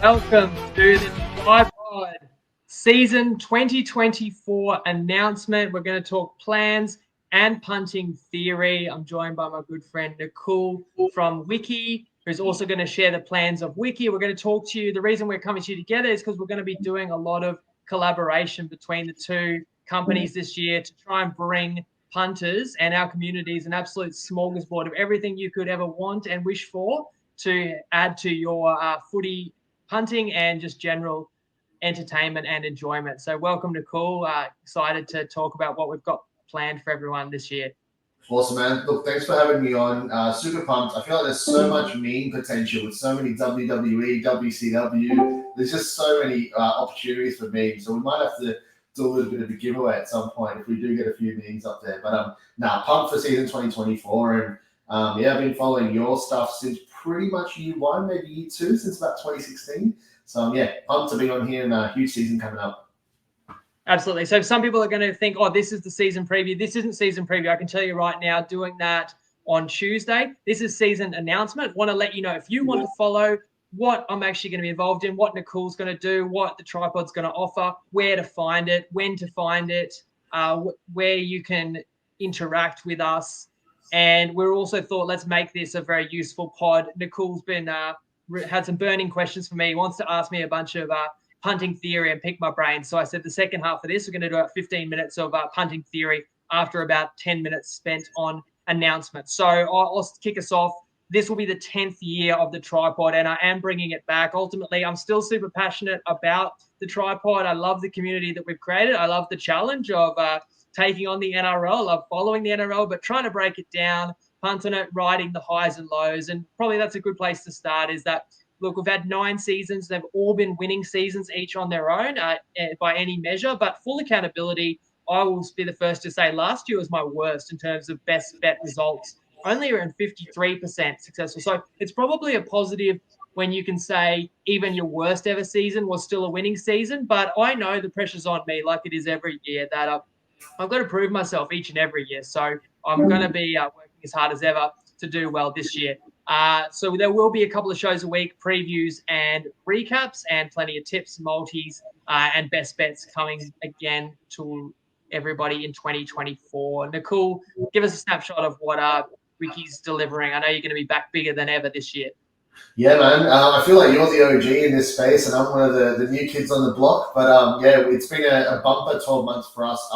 Welcome to the TryPod season 2024 announcement. We're going to talk plans and punting theory. I'm joined by my good friend Nakul from Wicky, who's also going to share the plans of Wicky. We're going to talk to you. The reason we're coming to you together is because we're going to be doing a lot of collaboration between the two companies this year to try and bring punters and our communities an absolute smorgasbord of everything you could ever want and wish for to add to your footy punting and just general entertainment and enjoyment. So welcome, Nakul. Excited to talk about what we've got planned for everyone this year. Awesome, man. Look, thanks for having me on. Super pumped. I feel like there's so much meme potential with so many WWE, WCW. There's just so many opportunities for memes. So we might have to do a little bit of a giveaway at some point if we do get a few memes up there. But pumped for season 2024. And I've been following your stuff since pretty much year one, maybe year two, since about 2016. So pumped to be on here and a huge season coming up. Absolutely. So some people are going to think, oh, this is the season preview. This isn't season preview. I can tell you right now, doing that on Tuesday. This is season announcement. Want to let you know if you want to follow what I'm actually going to be involved in, what Nakul's going to do, what the TryPod's going to offer, where to find it, when to find it, where you can interact with us. And we're also thought, let's make this a very useful pod. Nakul's been had some burning questions for me. He wants to ask me a bunch of punting theory and pick my brain. So I said the second half of this, we're going to do about 15 minutes of punting theory after about 10 minutes spent on announcements. So I'll kick us off. This will be the 10th year of the TryPod, and I am bringing it back. Ultimately, I'm still super passionate about the TryPod. I love the community that we've created. I love the challenge of taking on the NRL. I love following the NRL, but trying to break it down, punting it, riding the highs and lows. And probably that's a good place to start is that, look, we've had 9 seasons. They've all been winning seasons, each on their own by any measure. But full accountability, I will be the first to say last year was my worst in terms of best bet results, only around 53% successful. So it's probably a positive when you can say even your worst ever season was still a winning season. But I know the pressure's on me, like it is every year, that I've got to prove myself each and every year. So I'm going to be working as hard as ever to do well this year. So there will be a couple of shows a week, previews and recaps, and plenty of tips, multis, and best bets coming again to everybody in 2024. Nakul, give us a snapshot of what Wicky's delivering. I know you're going to be back bigger than ever this year. Yeah, man. I feel like you're the OG in this space, and I'm one of the new kids on the block. But it's been a bumper 12 months for us.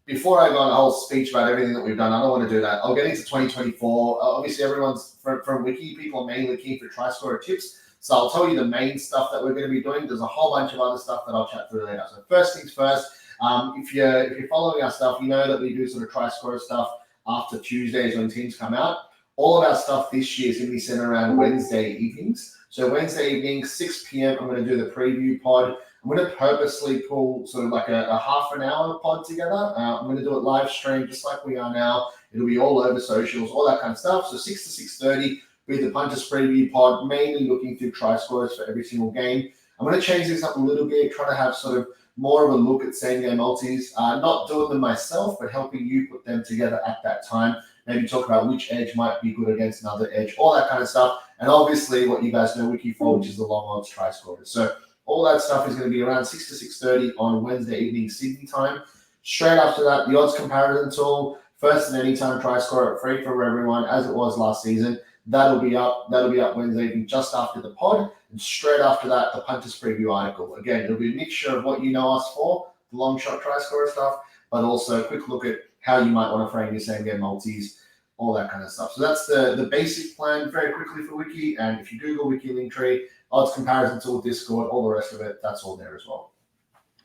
Before I go on a whole speech about everything that we've done, I don't want to do that. I'll get into 2024. Obviously, everyone's from Wicky. People are mainly keen for try-scorer tips. So I'll tell you the main stuff that we're going to be doing. There's a whole bunch of other stuff that I'll chat through later. So first things first, if you're following our stuff, you know that we do sort of try-scorer stuff after Tuesdays when teams come out. All of our stuff this year is going to be centered around Wednesday evenings. So Wednesday evening, 6 p.m., I'm going to do the preview pod. I'm going to purposely pull sort of like a half an hour pod together. I'm going to do it live stream just like we are now. It'll be all over socials, all that kind of stuff. So 6 to 6:30 with the Punters preview pod, mainly looking through try scorers for every single game. I'm going to change this up a little bit, try to have sort of more of a look at same-game multis. Not doing them myself, but helping you put them together at that time. Maybe talk about which edge might be good against another edge, all that kind of stuff. And obviously what you guys know Wicky for, which is the long odds try scorers. So all that stuff is going to be around 6 to 6:30 on Wednesday evening Sydney time. Straight after that, the odds comparison tool, first and anytime try scorer, free for everyone, as it was last season. That'll be up Wednesday evening just after the pod. And straight after that, the Punters preview article. Again, it'll be a mixture of what you know us for, the long shot try scorer stuff, but also a quick look at how you might want to frame your same game multis, all that kind of stuff. So that's the basic plan very quickly for Wicky. And if you Google Wicky Linktree, odds comparison tool, Discord, all the rest of it, that's all there as well.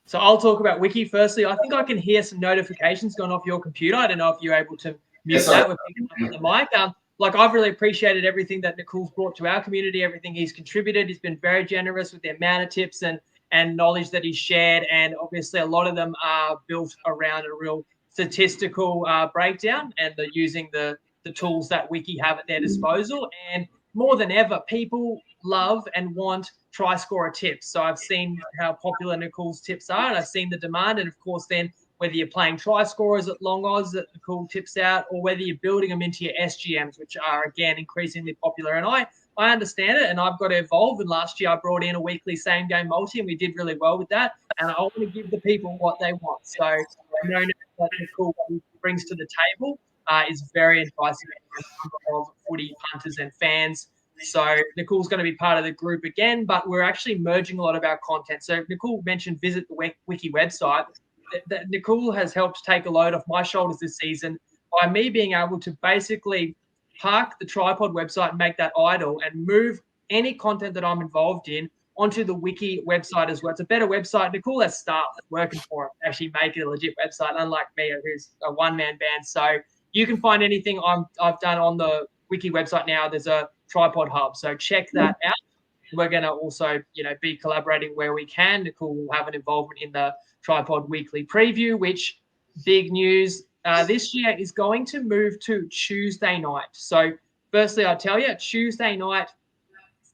So I'll talk about Wicky firstly. I think I can hear some notifications going off your computer. I don't know if you're able to mute that. We're picking up on the mic. I've really appreciated everything that Nakul's brought to our community, everything he's contributed. He's been very generous with the amount of tips and knowledge that he's shared. And obviously a lot of them are built around a real statistical breakdown, and they're using the tools that Wicky have at their disposal. And more than ever, people love and want try scorer tips. So I've seen how popular Nakul's tips are, and I've seen the demand. And of course, then whether you're playing try scorers at long odds that Nakul tips out, or whether you're building them into your SGMs, which are again increasingly popular. And I I understand it, and I've got to evolve. And last year I brought in a weekly same game multi, and we did really well with that. And I want to give the people what they want. So I know that Nakul, what he brings to the table is very enticing for a number of footy punters and fans. So Nakul's going to be part of the group again, but we're actually merging a lot of our content. So Nakul mentioned visit the Wiki website. Nakul has helped take a load off my shoulders this season by me being able to basically park the TryPod website and make that idle and move any content that I'm involved in onto the Wiki website as well. It's a better website. Nakul has staff working for him to actually make it a legit website, unlike me, who's a one-man band. So you can find anything I've done on the Wiki website now. There's a TryPod hub, so check that out. We're going to also, be collaborating where we can. Nakul will have an involvement in the TryPod weekly preview, which big news this year is going to move to Tuesday night. So firstly, I'll tell you, Tuesday night,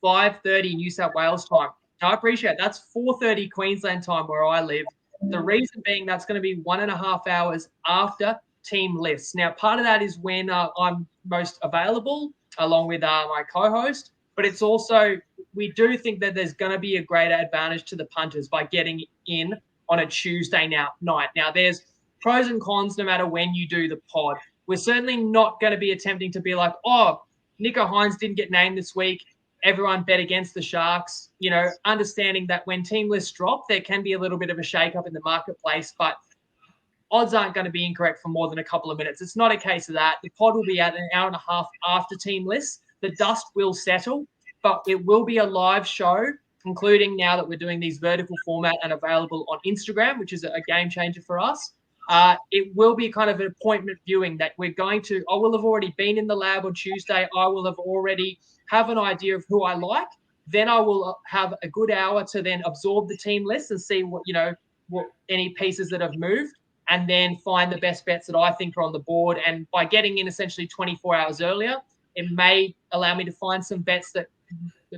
5:30 New South Wales time. Now, I appreciate that's 4:30 Queensland time where I live. The reason being that's going to be 1.5 hours after team lists. Now, part of that is when I'm most available, along with my co-host. But it's also, we do think that there's going to be a greater advantage to the punters by getting in on a Tuesday night. Now, there's pros and cons no matter when you do the pod. We're certainly not going to be attempting to be like, oh, Nico Hines didn't get named this week. Everyone bet against the Sharks. Understanding that when team lists drop, there can be a little bit of a shake-up in the marketplace, but odds aren't going to be incorrect for more than a couple of minutes. It's not a case of that. The pod will be at an hour and a half after team lists. The dust will settle, but it will be a live show, including now that we're doing these vertical format and available on Instagram, which is a game changer for us. It will be kind of an appointment viewing that I will have already been in the lab on Tuesday. I will have already have an idea of who I like. Then I will have a good hour to then absorb the team list and see what any pieces that have moved, and then find the best bets that I think are on the board. And by getting in essentially 24 hours earlier, it may allow me to find some bets that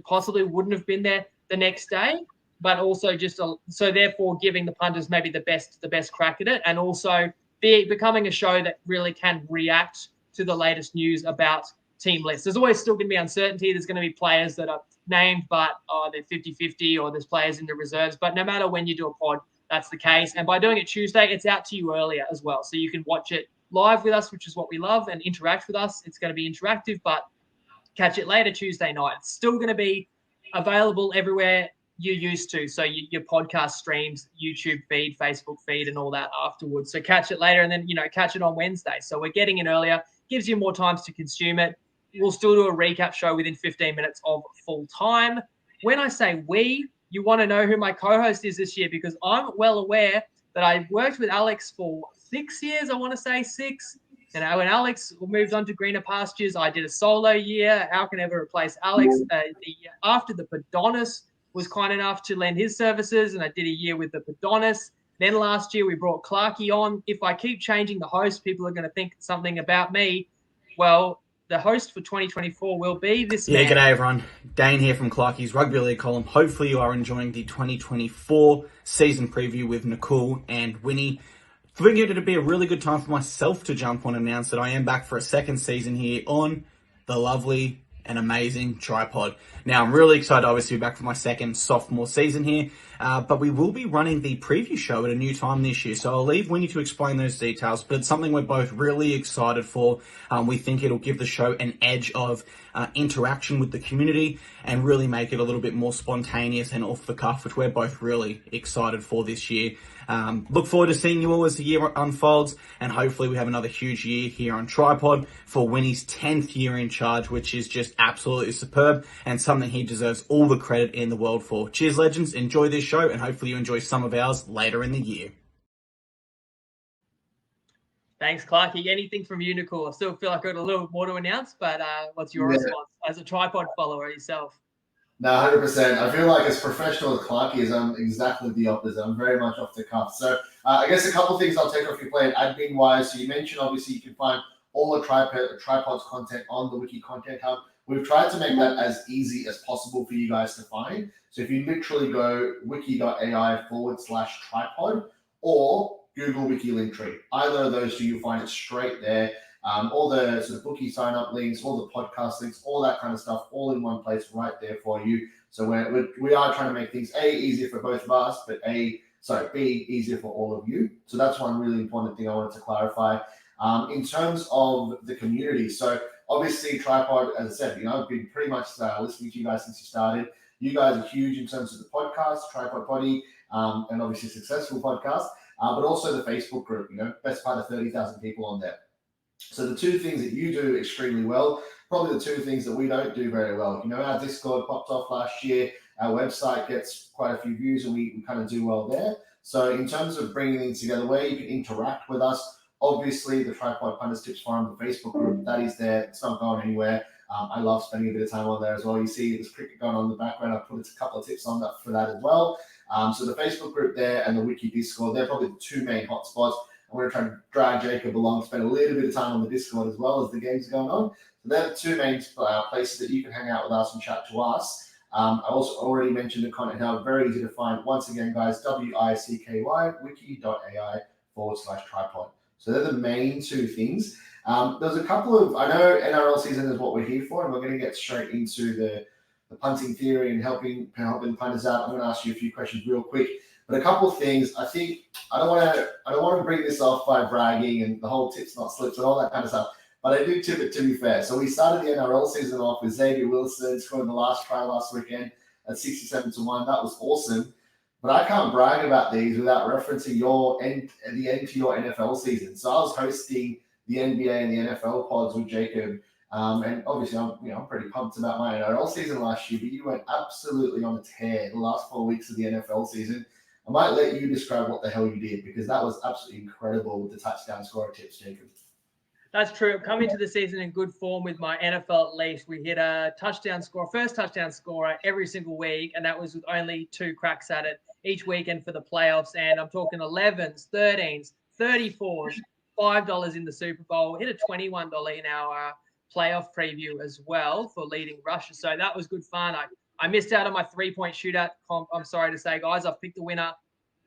possibly wouldn't have been there the next day, but also so therefore giving the punters maybe the best crack at it, and also becoming a show that really can react to the latest news about team lists. There's always still going to be uncertainty. There's going to be players that are named, but they're 50-50, or there's players in the reserves. But no matter when you do a pod, that's the case. And by doing it Tuesday, it's out to you earlier as well. So you can watch it live with us, which is what we love, and interact with us. It's going to be interactive, but catch it later Tuesday night. It's still going to be available everywhere you're used to. So your podcast streams, YouTube feed, Facebook feed, and all that afterwards. So catch it later, and then, catch it on Wednesday. So we're getting in earlier, gives you more time to consume it. We'll still do a recap show within 15 minutes of full time. When I say we, you want to know who my co-host is this year, because I'm well aware that I worked with Alex for 6 years. I want to say 6. And when Alex moved on to greener pastures, I did a solo year. How can I ever replace Alex? After the Padonis was kind enough to lend his services, and I did a year with the Padonis. Then last year we brought Clarkey on. If I keep changing the host, people are going to think something about me. Well, the host for 2024 will be this man. Yeah, g'day everyone. Dane here from Clarkey's Rugby League column. Hopefully you are enjoying the 2024 season preview with Nakul and Winnie. Figured it'd be a really good time for myself to jump on and announce that I am back for a second season here on the lovely and amazing TryPod. Now, I'm really excited, obviously, to be back for my second sophomore season here, but we will be running the preview show at a new time this year, so I'll leave Winnie to explain those details, but it's something we're both really excited for. We think it'll give the show an edge of interaction with the community and really make it a little bit more spontaneous and off the cuff, which we're both really excited for this year. Look forward to seeing you all as the year unfolds, and hopefully we have another huge year here on TryPod for Winnie's 10th year in charge, which is just absolutely superb and something he deserves all the credit in the world for. Cheers, legends. Enjoy this show, and hopefully you enjoy some of ours later in the year. Thanks, Clarkey. Anything from you, Nakul? I still feel like I've got a little more to announce, but what's your response as a TryPod follower yourself? No, 100%. I feel like as professional as Clarkey is, I'm exactly the opposite. I'm very much off the cuff. So I guess a couple of things I'll take off your plate admin-wise. So you mentioned, obviously, you can find all the TryPod's content on the Wiki Content Hub. We've tried to make that as easy as possible for you guys to find. So if you literally go wiki.ai/TryPod or Google Wiki Linktree, either of those two, you'll find it straight there. all the sort of bookie sign-up links, all the podcast links, all that kind of stuff, all in one place right there for you. So we are trying to make things easier for both of us, but B, easier for all of you. So that's one really important thing I wanted to clarify. In terms of the community, so obviously TryPod, as I said, I've been pretty much listening to you guys since you started. You guys are huge in terms of the podcast, TryPod Poddy, and obviously successful podcast, but also the Facebook group, best part of 30,000 people on there. So the two things that you do extremely well, probably the two things that we don't do very well. Our Discord popped off last year. Our website gets quite a few views and we kind of do well there. So in terms of bringing things together where you can interact with us, obviously the TryPod Punters Tips Forum, the Facebook group, that is there. It's not going anywhere. I love spending a bit of time on there as well. You see there's cricket going on in the background. I put a couple of tips on that for that as well. So the Facebook group there and the Wiki Discord, they're probably the two main hotspots. I'm going to try and drag Jacob along, spend a little bit of time on the Discord as well as the games are going on. So they're the two main places that you can hang out with us and chat to us. I also already mentioned the content now, very easy to find. Once again, guys, WICKY, wiki.ai/TryPod. So they're the main two things. There's a couple of, I know NRL season is what we're here for, and we're going to get straight into the punting theory and helping punters out. I'm going to ask you a few questions real quick. But a couple of things, I think I don't want to bring this off by bragging and the whole tips not slips and all that kind of stuff. But I do tip it, to be fair. So we started the NRL season off with Xavier Wilson scoring the last try last weekend at 67-1. That was awesome. But I can't brag about these without referencing the end to your NFL season. So I was hosting the NBA and the NFL pods with Jacob. And obviously, I'm pretty pumped about my NRL season last year. But you went absolutely on a tear the last 4 weeks of the NFL season. I might let you describe what the hell you did because that was absolutely incredible with the touchdown scorer tips, Jacob. That's true. I'm coming to the season in good form with my NFL at least. We hit a first touchdown scorer every single week, and that was with only 2 cracks at it each weekend for the playoffs. And I'm talking 11s, 13s, 34s, $5 in the Super Bowl. Hit a $21 in our playoff preview as well for leading rushes. So that was good fun. I missed out on my 3-point shootout comp. I'm sorry to say, guys. I've picked the winner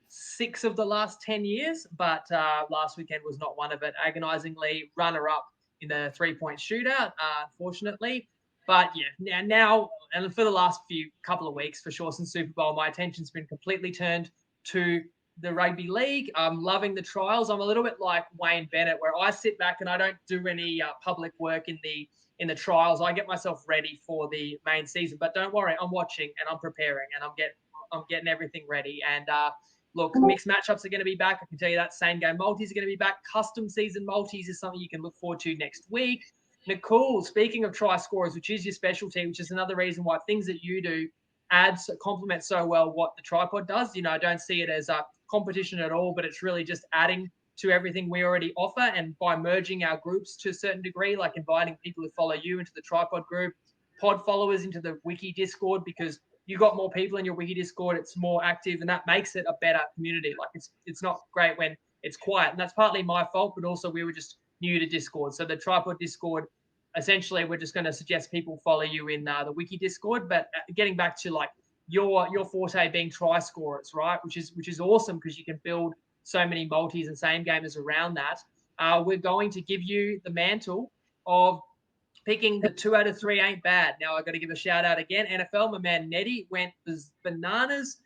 6 of the last 10 years, but last weekend was not one of it. Agonizingly runner-up in the 3-point shootout, unfortunately. But yeah, now and for the last couple of weeks, for sure, since Super Bowl, my attention's been completely turned to the rugby league. I'm loving the trials. I'm a little bit like Wayne Bennett, where I sit back and I don't do any public work in the trials. I get myself ready for the main season. But don't worry, I'm watching and I'm preparing and I'm getting everything ready. And look, mixed matchups are going to be back. I can tell you that. Same game multis are going to be back. Custom season multis is something you can look forward to next week. Nakul, speaking of try scorers, which is your specialty, which is another reason why things that you do complement so well what the TryPod does. I don't see it as a competition at all, but it's really just adding to everything we already offer. And by merging our groups to a certain degree, like inviting people who follow you into the TryPod group, pod followers into the Wiki Discord, because you got more people in your Wiki Discord, it's more active, and that makes it a better community. Like it's not great when it's quiet, and that's partly my fault, but also we were just new to Discord. So the TryPod Discord, essentially, we're just going to suggest people follow you in the Wiki Discord. But getting back to like your forte being try scorers, right? Which is awesome because you can build so many multis and same gamers around that. We're going to give you the mantle of picking the 2 out of 3 ain't bad. Now I've got to give a shout out again. NFL, my man Nettie went bananas,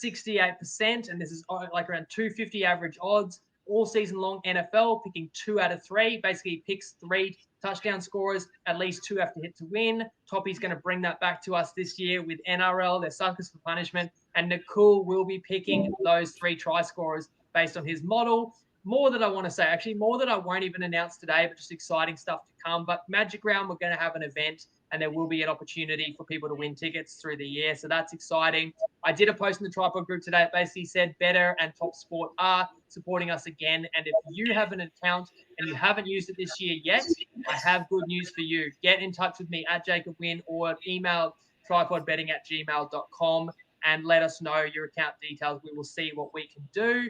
68%, and this is like around 250 average odds all season long. NFL picking 2 out of 3, basically picks 3 touchdown scorers. At least 2 have to hit to win. Toppy's going to bring that back to us this year with NRL. They're suckers for punishment, and Nakul will be picking those 3 try scorers based on his model. More that I want to say, actually, more that I won't even announce today, but just exciting stuff to come. But Magic Round, we're going to have an event, and there will be an opportunity for people to win tickets through the year. So that's exciting. I did a post in the TryPod group today. It basically said Better and Top Sport are supporting us again. And if you have an account and you haven't used it this year yet, I have good news for you. Get in touch with me at Jacob Wynn or email trypodbetting@gmail.com and let us know your account details. We will see what we can do.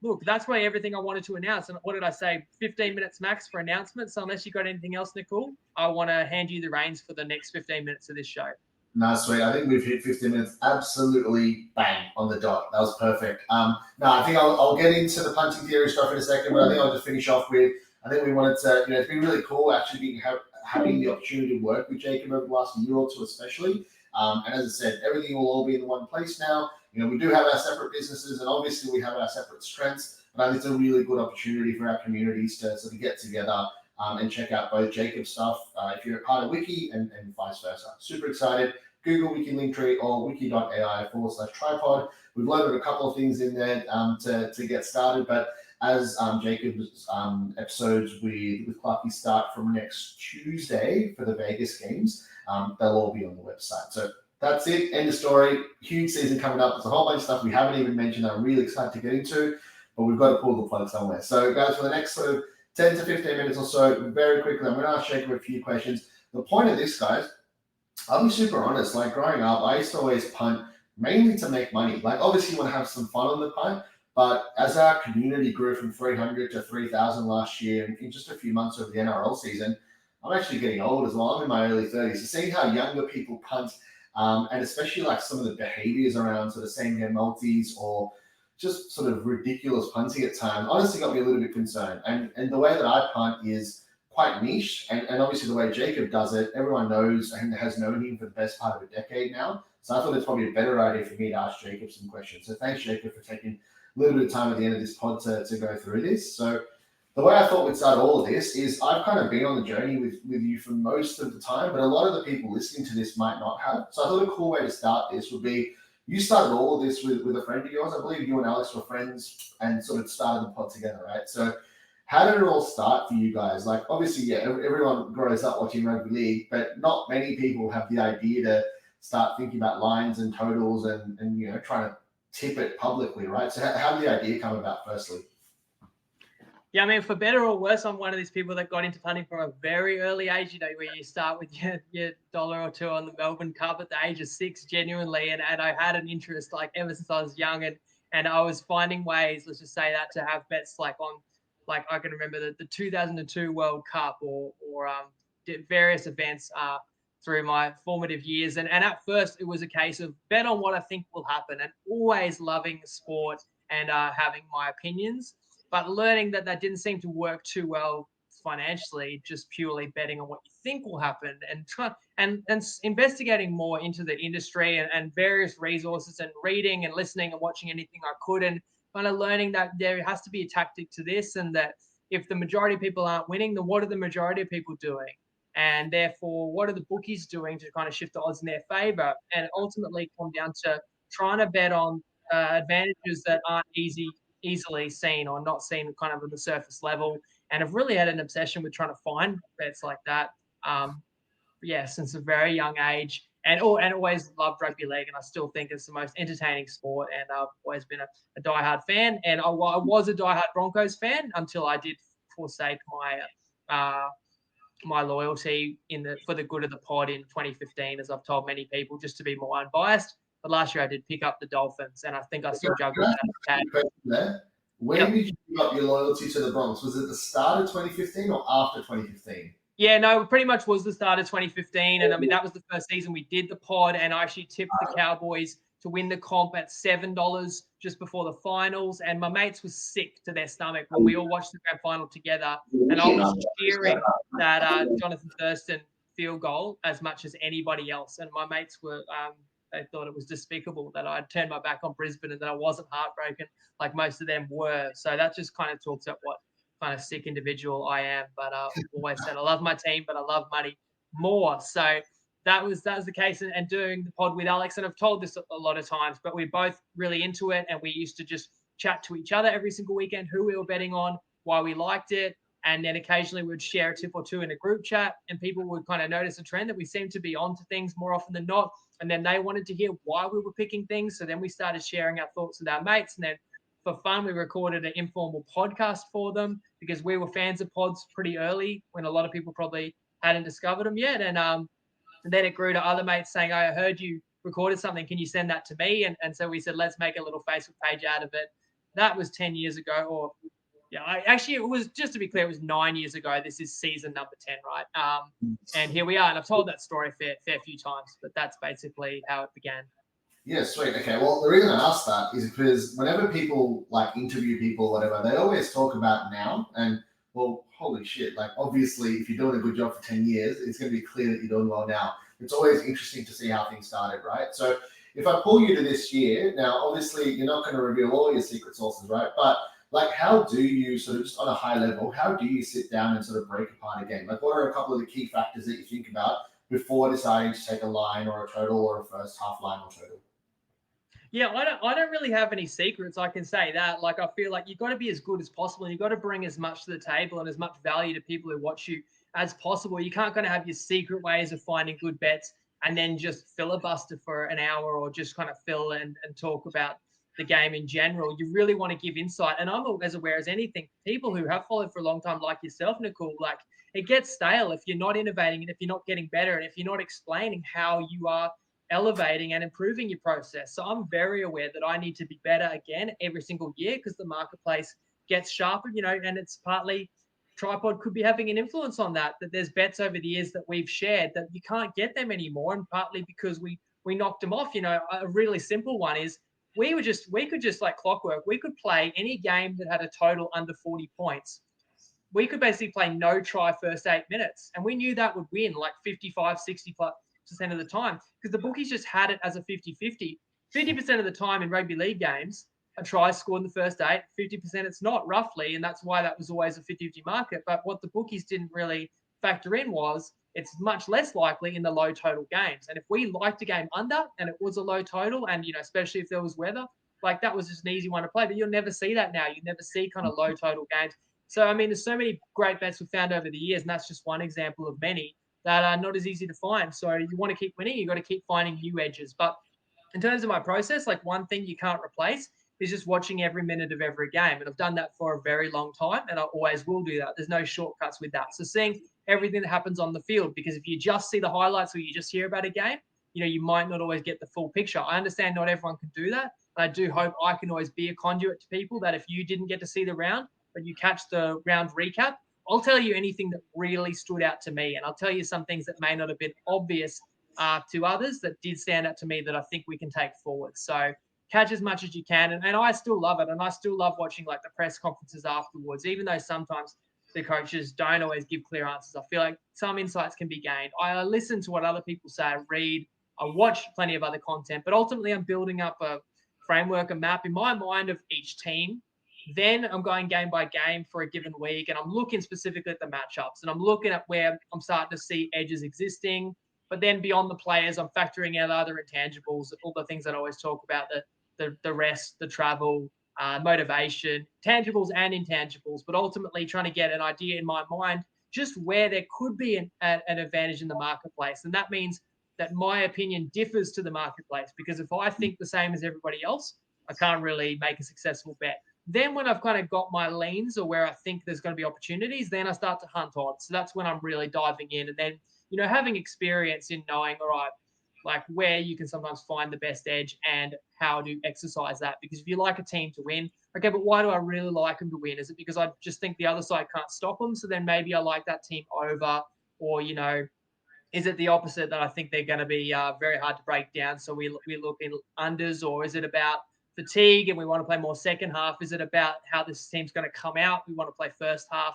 Look, that's really everything I wanted to announce. And what did I say? 15 minutes max for announcements. So unless you got anything else, Nakul, I want to hand you the reins for the next 15 minutes of this show. No, sweet. I think we've hit 15 minutes absolutely bang on the dot. That was perfect. No, I think I'll get into the punting theory stuff in a second, but I think I'll just finish off with I think we wanted to, it's been really cool actually having the opportunity to work with Jacob over the last year or two, especially. And as I said, everything will all be in one place now. We do have our separate businesses, and obviously we have our separate strengths. But I think it's a really good opportunity for our communities to sort of get together and check out both Jacob's stuff if you're a part of Wiki and vice versa. Super excited. Google Wiki Linktree or wiki.ai/TryPod. We've loaded a couple of things in there to get started, but as Jacob's episodes with Clarky start from next Tuesday for the Vegas games, they'll all be on the website. So that's it. End of story. Huge season coming up. There's a whole bunch of stuff we haven't even mentioned that I'm really excited to get into, but we've got to pull the plug somewhere. So guys, for the next sort of 10 to 15 minutes or so, very quickly, I'm going to ask Jacob a few questions. The point of this, guys, I'll be super honest. Like growing up, I used to always punt mainly to make money. Like obviously you want to have some fun on the punt, but as our community grew from 300 to 3,000 last year in just a few months of the NRL season, I'm actually getting old as well. I'm in my early 30s. So seeing how younger people punt, and especially like some of the behaviors around sort of same-game multis or just sort of ridiculous punting at times, honestly got me a little bit concerned. And the way that I punt is quite niche, and obviously the way Jacob does it, everyone knows and has known him for the best part of a decade now. So I thought it's probably a better idea for me to ask Jacob some questions. So thanks, Jacob, for taking a little bit of time at the end of this pod to go through this. So the way I thought we'd start all of this is I've kind of been on the journey with you for most of the time, but a lot of the people listening to this might not have. So I thought a cool way to start this would be, you started all of this with a friend of yours. I believe you and Alex were friends and sort of started the pod together, right? So how did it all start for you guys? Like, obviously, yeah, everyone grows up watching rugby league, but not many people have the idea to start thinking about lines and totals and trying to tip it publicly, right? So how did the idea come about firstly? Yeah, I mean, for better or worse, I'm one of these people that got into punting from a very early age, where you start with your dollar or two on the Melbourne Cup at the age of 6, genuinely. And I had an interest like ever since I was young, and I was finding ways, let's just say that, to have bets like I can remember the 2002 World Cup or various events through my formative years. And at first it was a case of bet on what I think will happen, and always loving the sport and having my opinions, but learning that didn't seem to work too well financially, just purely betting on what you think will happen, and investigating more into the industry and various resources, and reading and listening and watching anything I could, and kind of learning that there has to be a tactic to this, and that if the majority of people aren't winning, then what are the majority of people doing? And therefore, what are the bookies doing to kind of shift the odds in their favor? And ultimately come down to trying to bet on advantages that aren't easily seen or not seen kind of on the surface level. And I've really had an obsession with trying to find bets like that. Since a very young age, and always loved rugby league, and I still think it's the most entertaining sport. And I've always been a diehard fan, and I was a diehard Broncos fan until I did forsake my loyalty for the good of the pod in 2015, as I've told many people, just to be more unbiased. But last year I did pick up the Dolphins, and I think I still juggle that. When did you give up your loyalty to the Bronx? Was it the start of 2015 or after 2015? Yeah, no, it pretty much was the start of 2015. And I mean, that was the first season we did the pod, and I actually tipped the Cowboys to win the comp at $7 just before the finals. And my mates were sick to their stomach when we all watched the grand final together. And I was cheering that Jonathan Thurston field goal as much as anybody else. And my mates were, they thought it was despicable that I'd turned my back on Brisbane and that I wasn't heartbroken like most of them were. So that just kind of talks about what kind of sick individual I am. But I've always said I love my team, but I love money more. So that was the case. And doing the pod with Alex, and I've told this a lot of times, but we're both really into it, and we used to just chat to each other every single weekend who we were betting on, why we liked it, and then occasionally we'd share a tip or two in a group chat, and people would kind of notice a trend that we seemed to be onto things more often than not, and then they wanted to hear why we were picking things. So then we started sharing our thoughts with our mates, and then for fun, we recorded an informal podcast for them because we were fans of pods pretty early when a lot of people probably hadn't discovered them yet. And then it grew to other mates saying, I heard you recorded something. Can you send that to me? And so we said, let's make a little Facebook page out of it. That was 10 years ago. It was, just to be clear, it was 9 years ago. This is season number 10, right? And here we are. And I've told that story a fair few times, but that's basically how it began. Yeah, sweet. Okay, well, the reason I asked that is because whenever people like interview people or whatever, they always talk about now. And well, holy shit. Like, obviously, if you're doing a good job for 10 years, it's going to be clear that you're doing well now. It's always interesting to see how things started, right? So if I pull you to this year, now, obviously, you're not going to reveal all your secret sources, right? But like, how do you sort of, just on a high level, how do you sit down and sort of break apart a game? Like, what are a couple of the key factors that you think about before deciding to take a line or a total or a first half line or total? Yeah, I don't really have any secrets. I can say that. Like, I feel like you've got to be as good as possible, and you've got to bring as much to the table and as much value to people who watch you as possible. You can't kind of have your secret ways of finding good bets and then just filibuster for an hour or just kind of fill and talk about the game in general. You really want to give insight. And I'm as aware as anything, people who have followed for a long time, like yourself, Nakul, like, it gets stale if you're not innovating and if you're not getting better and if you're not explaining how you are elevating and improving your process. So I'm very aware that I need to be better again every single year because the marketplace gets sharper, and it's partly TryPod could be having an influence on that there's bets over the years that we've shared that you can't get them anymore. And partly because we knocked them off. A really simple one is we could just like clockwork, we could play any game that had a total under 40 points. We could basically play no try first 8 minutes. And we knew that would win like 55, 60% of the time because the bookies just had it as a 50-50. 50% of the time in rugby league games, a try scored in the first 8, 50% it's not, roughly. And that's why that was always a 50-50 market. But what the bookies didn't really factor in was it's much less likely in the low total games. And if we liked a game under and it was a low total, and especially if there was weather, like that was just an easy one to play. But you'll never see that now. You never see kind of low total games. So, I mean, there's so many great bets we've found over the years, and that's just one example of many that are not as easy to find. So you want to keep winning, you got to keep finding new edges. But in terms of my process, like one thing you can't replace is just watching every minute of every game. And I've done that for a very long time, and I always will do that. There's no shortcuts with that. So seeing everything that happens on the field, because if you just see the highlights or you just hear about a game, you might not always get the full picture. I understand not everyone can do that. And I do hope I can always be a conduit to people that if you didn't get to see the round, but you catch the round recap, I'll tell you anything that really stood out to me. And I'll tell you some things that may not have been obvious to others that did stand out to me that I think we can take forward. So catch as much as you can. And I still love it. And I still love watching like the press conferences afterwards, even though sometimes the coaches don't always give clear answers. I feel like some insights can be gained. I listen to what other people say, I read, I watch plenty of other content, but ultimately I'm building up a framework, a map in my mind of each team. Then I'm going game by game for a given week, and I'm looking specifically at the matchups, and I'm looking at where I'm starting to see edges existing. But then beyond the players, I'm factoring out other intangibles, all the things that I always talk about, the rest, the travel, motivation, tangibles and intangibles, but ultimately trying to get an idea in my mind just where there could be an advantage in the marketplace. And that means that my opinion differs to the marketplace, because if I think the same as everybody else, I can't really make a successful bet. Then when I've kind of got my lanes or where I think there's going to be opportunities, then I start to hunt odds. So that's when I'm really diving in. And then, having experience in knowing, all right, like where you can sometimes find the best edge and how to exercise that. Because if you like a team to win, okay, but why do I really like them to win? Is it because I just think the other side can't stop them? So then maybe I like that team over, or, is it the opposite that I think they're going to be very hard to break down? So we look in unders, or is it about fatigue and we want to play more second half? Is it about how this team's going to come out? We want to play first half.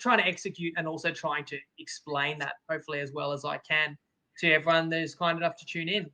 Trying to execute and also trying to explain that hopefully as well as I can to everyone that is kind enough to tune in.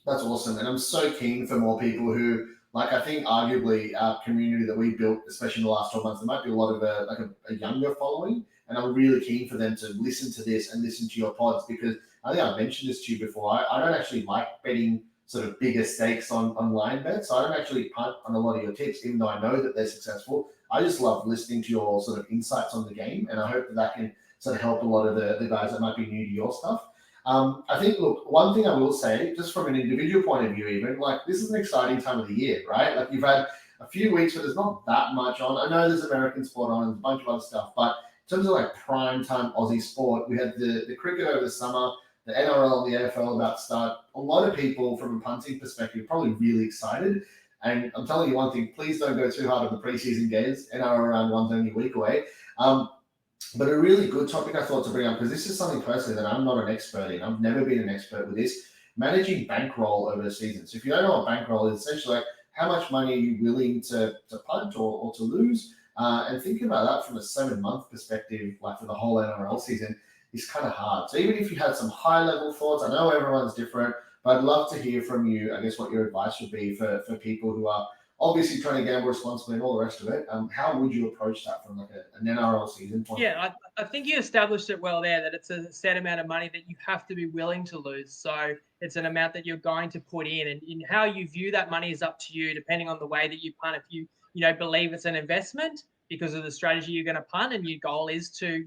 That's awesome. And I'm so keen for more people who, like, I think arguably our community that we built, especially in the last 12 months, there might be a lot of a younger following. And I'm really keen for them to listen to this and listen to your pods, because I think I've mentioned this to you before. I don't actually like betting sort of bigger stakes on line bets. So I don't actually punt on a lot of your tips, even though I know that they're successful. I just love listening to your sort of insights on the game. And I hope that can sort of help a lot of the guys that might be new to your stuff. I think, look, one thing I will say, just from an individual point of view, even, like, this is an exciting time of the year, right? Like, you've had a few weeks where there's not that much on. I know there's American sport on and a bunch of other stuff, but in terms of like prime time Aussie sport, we had the cricket over the summer, the NRL and the AFL about to start. A lot of people from a punting perspective probably really excited. And I'm telling you one thing, please don't go too hard on the preseason games. NRL round one's only a week away. But a really good topic I thought to bring up, because this is something personally that I'm not an expert in. I've never been an expert with this, managing bankroll over the season. So if you don't know what bankroll is, essentially like how much money are you willing to punt or to lose And thinking about that from a 7-month perspective, like for the whole NRL season, is kind of hard. So even if you had some high-level thoughts, I know everyone's different, but I'd love to hear from you, I guess, what your advice would be for people who are obviously trying to gamble responsibly and all the rest of it. How would you approach that from like an NRL season point of view? Yeah, I think you established it well there, that it's a set amount of money that you have to be willing to lose. So it's an amount that you're going to put in, and in how you view that money is up to you, depending on the way that you punt. If you believe it's an investment because of the strategy you're going to punt, and your goal is to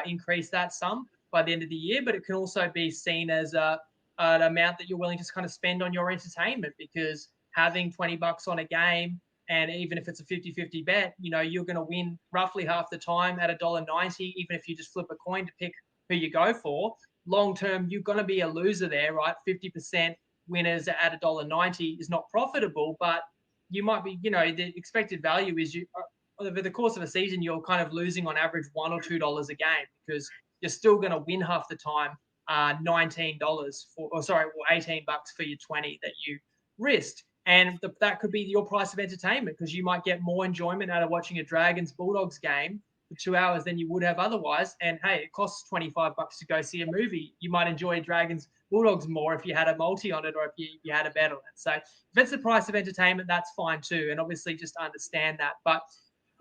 increase that sum by the end of the year, but it can also be seen as an amount that you're willing to kind of spend on your entertainment, because having $20 on a game, and even if it's a 50-50 bet, you're going to win roughly half the time at $1.90, even if you just flip a coin to pick who you go for. Long term, you're going to be a loser there, right? 50% winners at $1.90 is not profitable, but you might be, the expected value is over the course of a season, you're kind of losing on average $1 or $2 a game, because you're still going to win half the time $19 $18 for your 20 that you risked. And that could be your price of entertainment, because you might get more enjoyment out of watching a Dragons Bulldogs game for 2 hours than you would have otherwise. And hey, it costs $25 to go see a movie. You might enjoy Dragons Bulldogs more if you had a multi on it, or if you had a bet on it. So if it's the price of entertainment, that's fine too. And obviously just understand that. But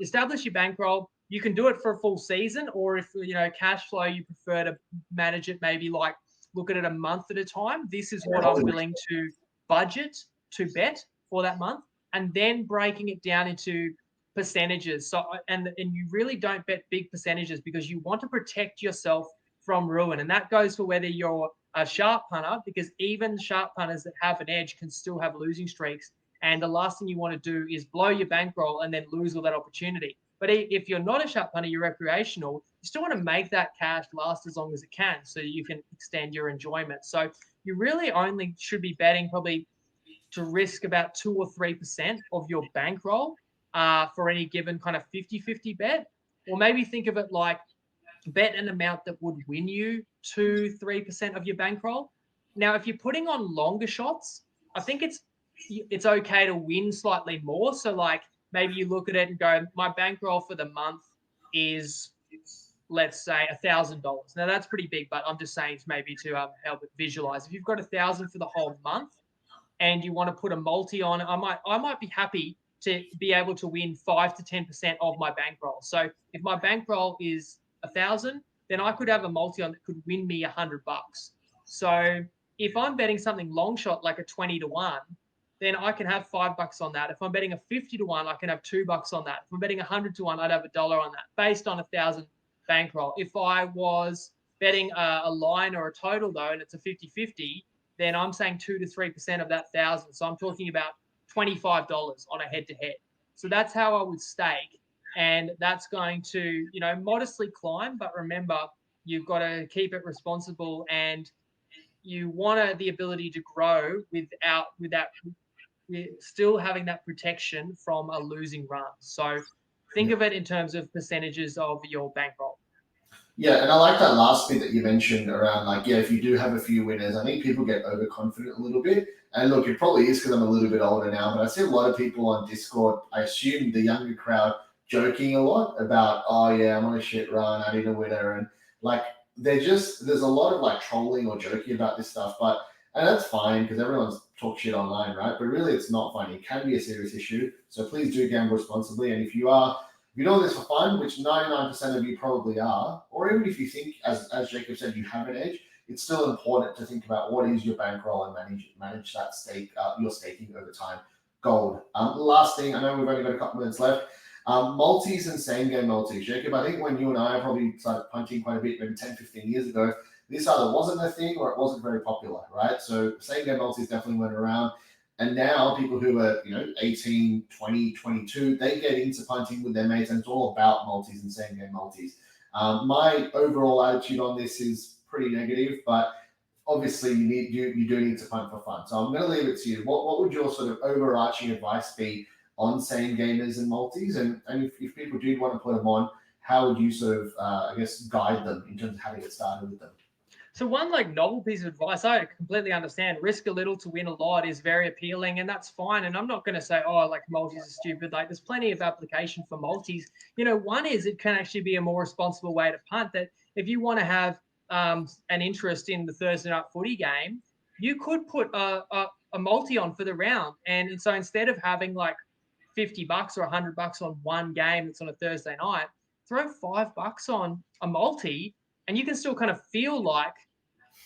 establish your bankroll. You can do it for a full season, or if cash flow, you prefer to manage it, maybe like look at it a month at a time. This is what I'm willing to budget to bet for that month, and then breaking it down into percentages. So and you really don't bet big percentages, because you want to protect yourself from ruin. And that goes for whether you're a sharp punter, because even sharp punters that have an edge can still have losing streaks. And the last thing you want to do is blow your bankroll and then lose all that opportunity. But if you're not a sharp punter, you're recreational, you still want to make that cash last as long as it can, so you can extend your enjoyment. So you really only should be betting probably to risk about 2 or 3% of your bankroll for any given kind of 50-50 bet. Or maybe think of it like bet an amount that would win you 2-3% of your bankroll. Now, if you're putting on longer shots, I think it's okay to win slightly more. So like maybe you look at it and go, my bankroll for the month is, let's say, $1,000. Now that's pretty big, but I'm just saying maybe to help it visualize. If you've got 1,000 for the whole month, and you want to put a multi on, I might be happy to be able to win 5 to 10% of my bankroll. So if my bankroll is 1,000, then I could have a multi on that could win me $100. So if I'm betting something long shot like a 20 to 1, then I can have $5 on that. If I'm betting a 50 to 1, I can have $2 on that. If I'm betting 100 to 1, I'd have $1 on that, based on 1,000 bankroll. If I was betting a line or a total though, and it's a 50-50, then I'm saying 2 to 3% of that 1,000. So I'm talking about $25 on a head-to-head. So that's how I would stake, and that's going to modestly climb. But remember, you've got to keep it responsible, and you want the ability to grow without still having that protection from a losing run. So think of it in terms of percentages of your bankroll. Yeah, and I like that last bit that you mentioned around if you do have a few winners, I think people get overconfident a little bit. And look, it probably is because I'm a little bit older now, but I see a lot of people on Discord, I assume the younger crowd, joking a lot about, oh yeah, I'm on a shit run, I need a winner. And there's a lot of trolling or joking about this stuff, and that's fine because everyone's talk shit online, right? But really it's not fun. It can be a serious issue. So please do gamble responsibly. And if you're doing this for fun, which 99% of you probably are, or even if you think, as Jacob said, you have an edge, it's still important to think about what is your bankroll and manage that your staking over time. Gold. Last thing, I know we've only got a couple minutes left. Multis and same game multis. Jacob, I think when you and I probably started punting quite a bit, maybe 10, 15 years ago, this either wasn't a thing or it wasn't very popular, right? So same game multis definitely went around. And now people who are, 18, 20, 22, they get into punting with their mates, and it's all about multis and same game multis. My overall attitude on this is pretty negative, but obviously you do need to punt for fun. So I'm going to leave it to you. What would your sort of overarching advice be on same gamers and multis? And if people do want to put them on, how would you sort of, guide them in terms of how to get started with them? So one like novel piece of advice, I completely understand. Risk a little to win a lot is very appealing, and that's fine. And I'm not going to say, oh, like multis are stupid. Like there's plenty of application for multis. One is it can actually be a more responsible way to punt. That if you want to have an interest in the Thursday night footy game, you could put a multi on for the round. And so instead of having like $50 or $100 on one game that's on a Thursday night, throw $5 on a multi, and you can still kind of feel like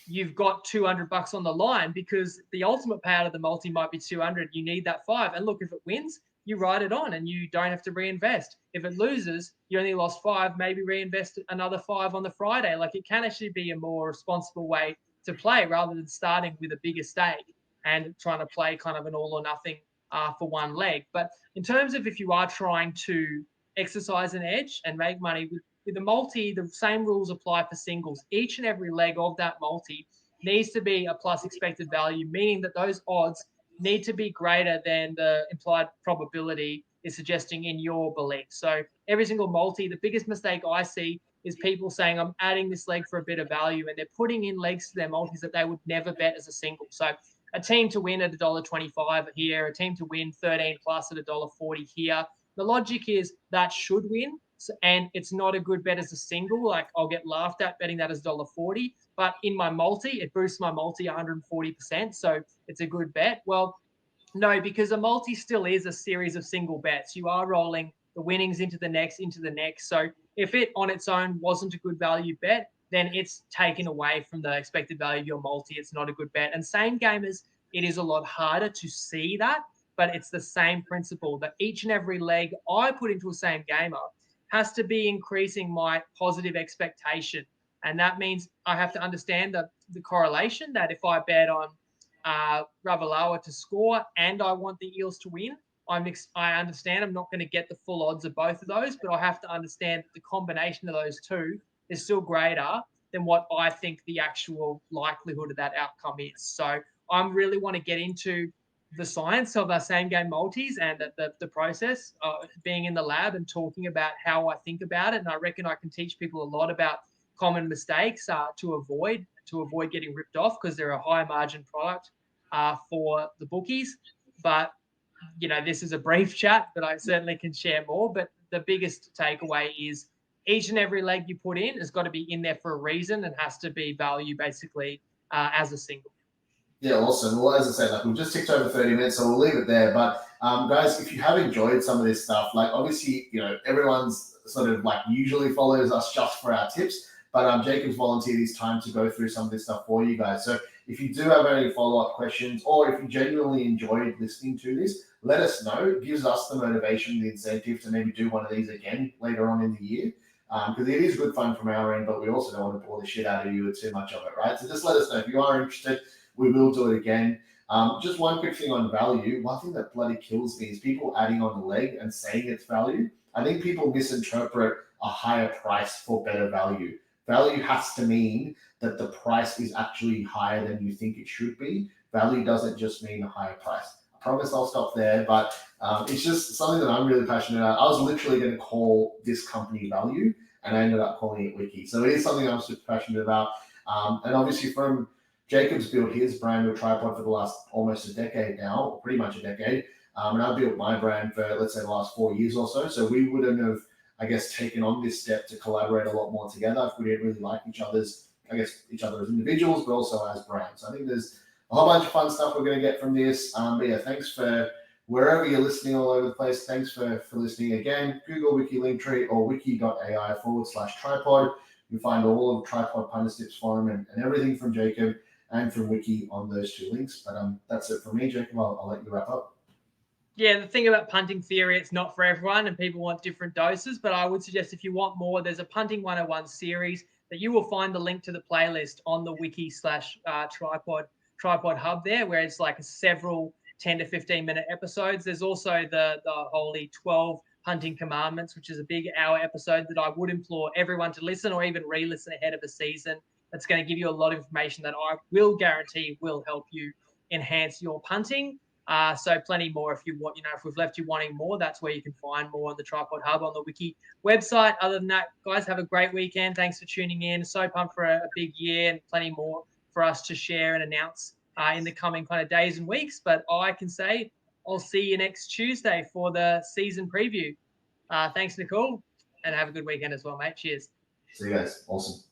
you've got $200 on the line, because the ultimate payout of the multi might be 200. You need that five. And look, if it wins, you write it on and you don't have to reinvest. If it loses, you only lost five, maybe reinvest another five on the Friday. Like it can actually be a more responsible way to play rather than starting with a bigger stake and trying to play kind of an all or nothing for one leg. But in terms of if you are trying to exercise an edge and make money with the multi, the same rules apply for singles. Each and every leg of that multi needs to be a plus expected value, meaning that those odds need to be greater than the implied probability is suggesting in your belief. So every single multi, the biggest mistake I see is people saying, I'm adding this leg for a bit of value, and they're putting in legs to their multis that they would never bet as a single. So a team to win at $1.25 here, a team to win 13 plus at $1.40 here. The logic is that should win. And it's not a good bet as a single. Like I'll get laughed at betting that as $1.40, but in my multi, it boosts my multi 140%. So it's a good bet. Well, no, because a multi still is a series of single bets. You are rolling the winnings into the next. So if it on its own wasn't a good value bet, then it's taken away from the expected value of your multi. It's not a good bet. And same gamers, it is a lot harder to see that, but it's the same principle that each and every leg I put into a same gamer has to be increasing my positive expectation. And that means I have to understand the correlation that if I bet on Ravalawa to score and I want the Eels to win, I understand I'm not going to get the full odds of both of those, but I have to understand that the combination of those two is still greater than what I think the actual likelihood of that outcome is. So I really want to get into the science of our same game multis and the process, being in the lab and talking about how I think about it. And I reckon I can teach people a lot about common mistakes to avoid getting ripped off, because they're a high margin product for the bookies. But this is a brief chat, but I certainly can share more. But the biggest takeaway is each and every leg you put in has got to be in there for a reason and has to be value basically as a single. Yeah, awesome. Well, as I said, like we've just ticked over 30 minutes, so we'll leave it there. But guys, if you have enjoyed some of this stuff, like obviously, everyone's sort of like usually follows us just for our tips, but Jacob's volunteered his time to go through some of this stuff for you guys. So if you do have any follow-up questions, or if you genuinely enjoyed listening to this, let us know. It gives us the motivation, the incentive to maybe do one of these again later on in the year. Because it is good fun from our end, but we also don't want to bore the shit out of you with too much of it, right? So just let us know if you are interested. We will do it again. Just one quick thing on value. One thing that bloody kills me is people adding on the leg and saying it's value. I think people misinterpret a higher price for better value. Value has to mean that the price is actually higher than you think it should be. Value doesn't just mean a higher price. I promise I'll stop there, but it's just something that I'm really passionate about. I was literally going to call this company value, and I ended up calling it Wicky. So it is something I'm super passionate about. And obviously from Jacob's built his brand with TryPod for the last almost a decade now, pretty much a decade. And I've built my brand for, let's say, the last 4 years or so. So we wouldn't have, I guess, taken on this step to collaborate a lot more together if we didn't really like each other as individuals, but also as brands. I think there's a whole bunch of fun stuff we're going to get from this. But yeah, thanks for wherever you're listening all over the place. Thanks for listening again. Google Wiki Linktree or wiki.ai/TryPod. You find all of TryPod Punters Tips Forum and everything from Jacob and from Wicky on those two links. But that's it for me, Jacob. I'll let you wrap up. Yeah, the thing about punting theory, it's not for everyone and people want different doses. But I would suggest if you want more, there's a Punting 101 series that you will find the link to the playlist on the Wiki/TryPod hub there, where it's like several 10 to 15 minute episodes. There's also the holy 12 hunting commandments, which is a big hour episode that I would implore everyone to listen or even re-listen ahead of the season. That's going to give you a lot of information that I will guarantee will help you enhance your punting. So plenty more if you want, if we've left you wanting more, that's where you can find more on the TryPod Hub on the Wiki website. Other than that, guys, have a great weekend. Thanks for tuning in. So pumped for a big year and plenty more for us to share and announce in the coming kind of days and weeks. But I can say I'll see you next Tuesday for the season preview. Thanks, Nakul, and have a good weekend as well, mate. Cheers. See you guys. Awesome.